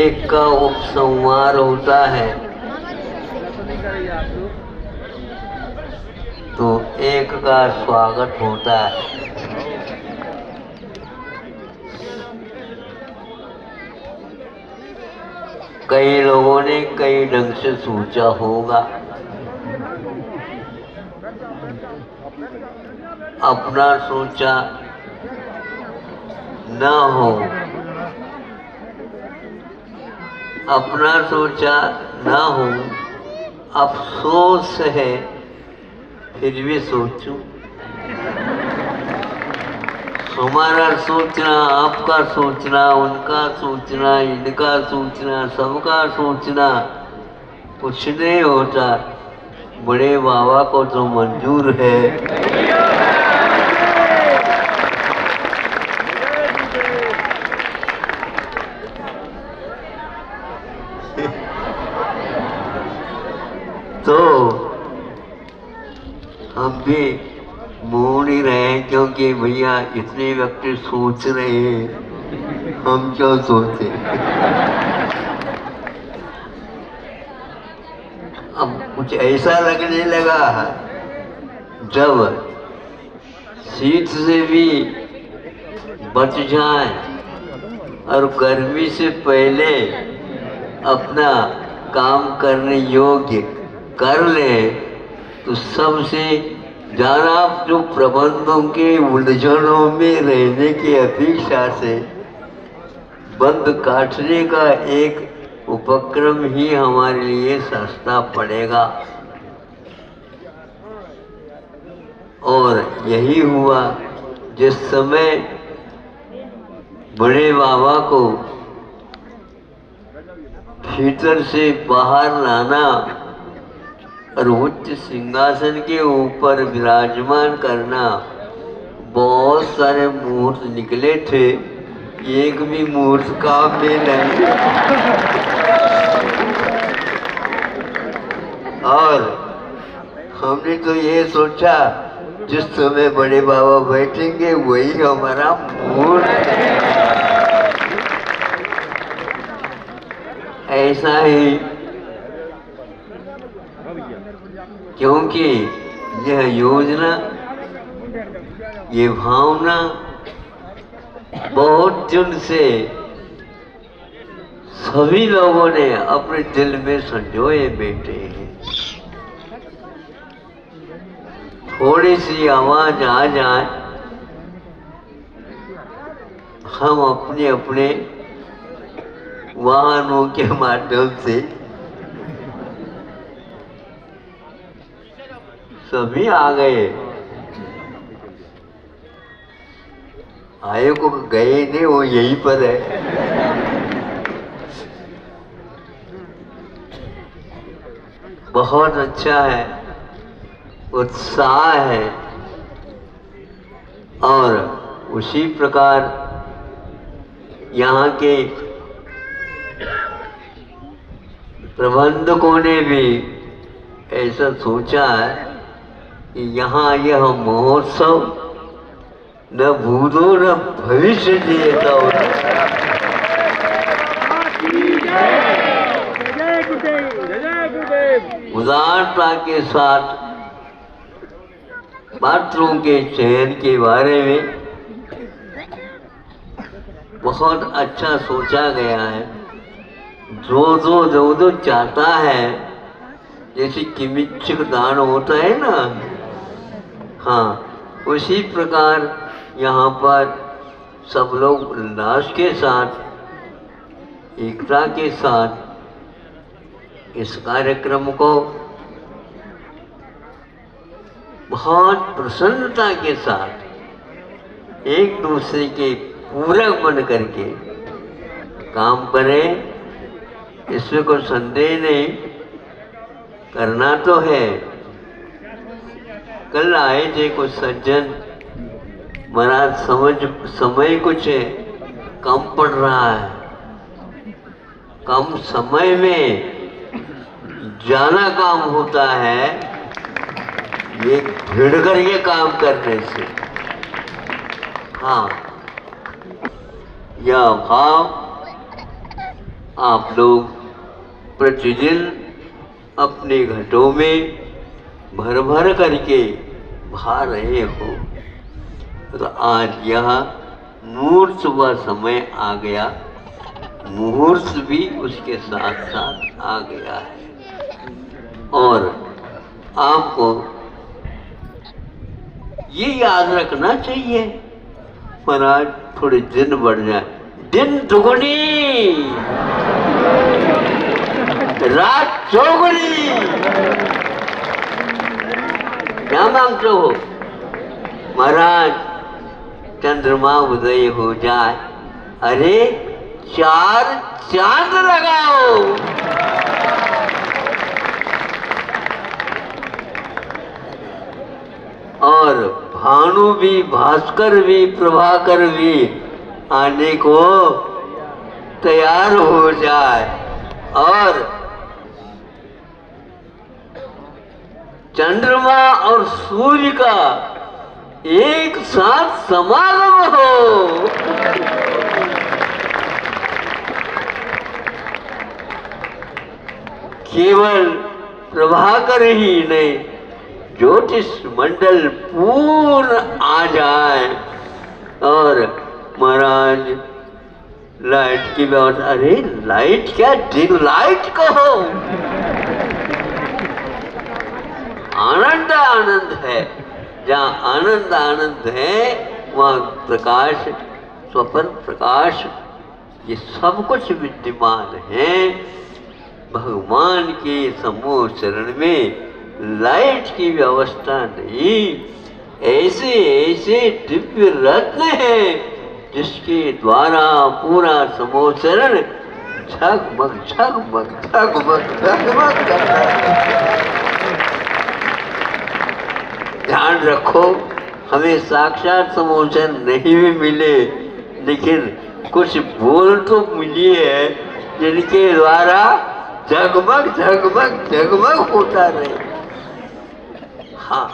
एक का उपसंहार होता है तो एक का स्वागत होता है। कई लोगों ने कई ढंग से सोचा होगा, अपना सोचा ना हो, अपना सोचा ना हो, अफसोस है फिर भी सोचूं। हमारा सोचना, आपका सोचना, उनका सोचना, इनका सोचना, सबका सोचना कुछ नहीं होता। बड़े बाबा को तो मंजूर है। तो हम भी मोड़ ही रहे हैं, क्योंकि भैया इतने व्यक्ति सोच रहे हैं, हम क्यों सोचे। अब कुछ ऐसा लगने लगा जब शीत से भी बच जाए और गर्मी से पहले अपना काम करने योग्य कर ले, तो सबसे ज़्यादा जो प्रबंधों के उलझनों में रहने की अपेक्षा से बंद काटने का एक उपक्रम ही हमारे लिए सस्ता पड़ेगा। और यही हुआ जिस समय बड़े बाबा को भीतर से बाहर लाना और उच्च सिंहासन के ऊपर विराजमान करना, बहुत सारे मुहूर्त निकले थे, एक भी मुहूर्त काम में नहीं। और हमने तो ये सोचा जिस समय बड़े बाबा बैठेंगे वही हमारा मुहूर्त है। ऐसा ही, क्योंकि यह योजना, ये भावना बहुत दिन से सभी लोगों ने अपने दिल में संजोए बैठे हैं। थोड़ी सी आवाज आ जाए, हम अपने अपने वाहनों के माध्यम से सभी आ गए। आए को गए नहीं, वो यहीं पर है। बहुत अच्छा है, उत्साह है। और उसी प्रकार यहाँ के प्रबंधकों ने भी ऐसा सोचा है कि यहाँ यह महोत्सव न भूतो न भविष्य देता होता। उदारता के साथ पात्रों के चयन के बारे में बहुत अच्छा सोचा गया है। जो चाहता है, जैसे किमिच्छक दान होता है ना, हाँ, उसी प्रकार यहाँ पर सब लोग उल्लास के साथ, एकता के साथ इस कार्यक्रम को बहुत प्रसन्नता के साथ एक दूसरे के पूरक बन करके काम करें, इसमें कोई संदेह नहीं। करना तो है। कल आए थे कुछ सज्जन, महाराज समय कुछ कम पड़ रहा है, कम समय में ज्यादा काम होता है ये भिड़ करके काम करने से। हाँ, यह भाव आप लोग प्रतिदिन अपने घटों में भर भर करके भा रहे हो। तो आज यह मुहूर्त व समय आ गया, मुहूर्त भी उसके साथ साथ आ गया है। और आपको ये याद रखना चाहिए, महाराज थोड़े दिन बढ़ जाए, दिन दुगुनी रात चौगुनी। क्या मांगते हो महाराज? चंद्रमा उदय हो जाए, अरे 4 चांद लगाओ। और भानु भी, भास्कर भी, प्रभाकर भी आने को तैयार हो जाए और चंद्रमा और सूर्य का एक साथ समागम हो। केवल प्रभाकर ही नहीं, ज्योतिष मंडल पूर्ण आ जाए और महाराज लाइट की व्यवस्था, अरे लाइट क्या, डिम लाइट कहो। आनंद आनंद है, जहाँ आनंद आनंद है वहाँ प्रकाश, स्वपर प्रकाश, ये सब कुछ विद्यमान है। भगवान के समूह चरण में लाइट की व्यवस्था नहीं, ऐसे ऐसे दिव्य रत्न हैं जिसके द्वारा पूरा समूह चरण झगमग झगमग झगमग झगमग करता है। ध्यान रखो, हमें साक्षात समोचन नहीं भी मिले, लेकिन कुछ बोल तो मिली है जिनके द्वारा जगमग जगमग जगमग होता रहे। हाँ,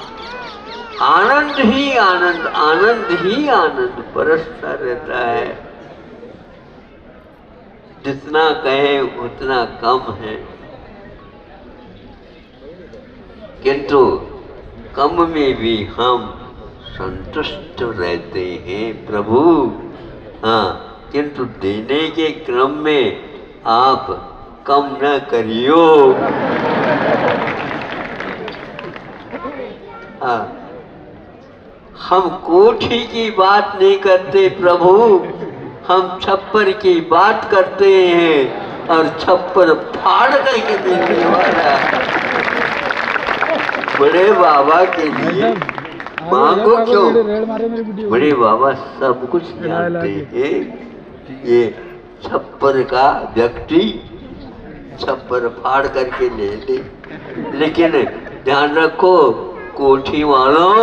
आनंद ही आनंद, आनंद ही आनंद बरसता रहता है। जितना कहे उतना कम है, किंतु कम में भी हम संतुष्ट रहते हैं प्रभु। हाँ, किंतु देने के क्रम में आप कम न करियो। हाँ, हम कोठी की बात नहीं करते प्रभु, हम छप्पर की बात करते हैं और छप्पर फाड़ करके देने वाला बड़े बाबा के लिए मांगो क्यों? बड़े बाबा सब कुछ जानते हैं। ये छप्पर का व्यक्ति छप्पर फाड़ करके ले ले, लेकिन ध्यान रखो कोठी वालों,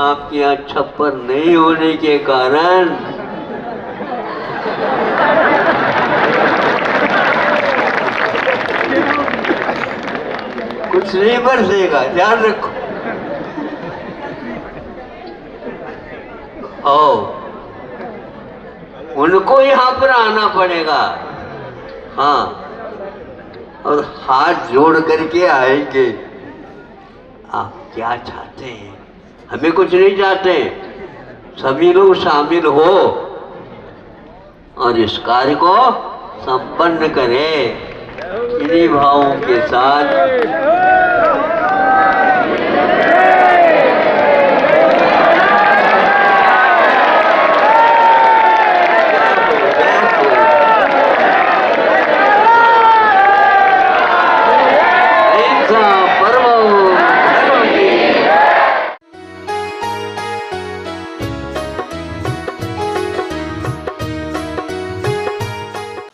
आपके यहाँ छप्पर नहीं होने के कारण कुछ नहीं बरसेगा, ध्यान रखो। उनको यहाँ पर आना पड़ेगा। हाँ, और हाथ जोड़ करके आएंगे। आप क्या चाहते हैं? हमें कुछ नहीं चाहते, सभी लोग शामिल हो और इस कार्य को संपन्न करें। इन्हीं भावों के साथ